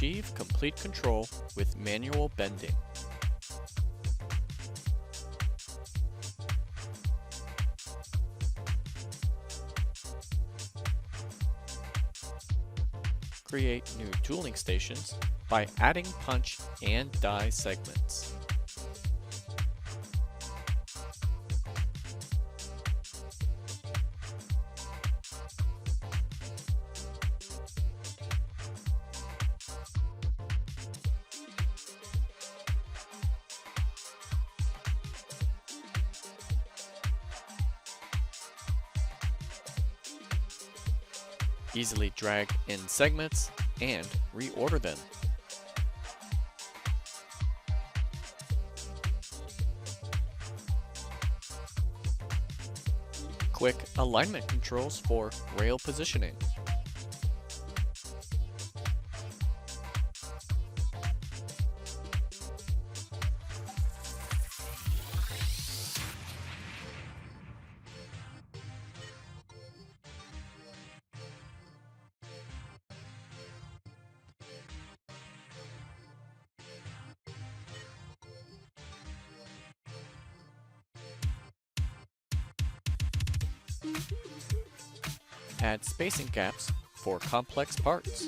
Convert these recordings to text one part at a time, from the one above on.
Achieve complete control with manual bending. Create new tooling stations by adding punch and die segments. Easily drag in segments and reorder them. Quick alignment controls for rail positioning. Add spacing gaps for complex parts.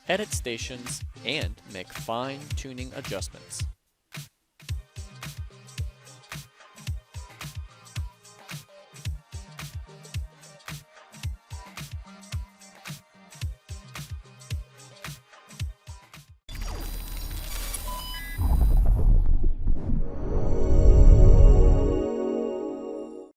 Edit stations and make fine-tuning adjustments.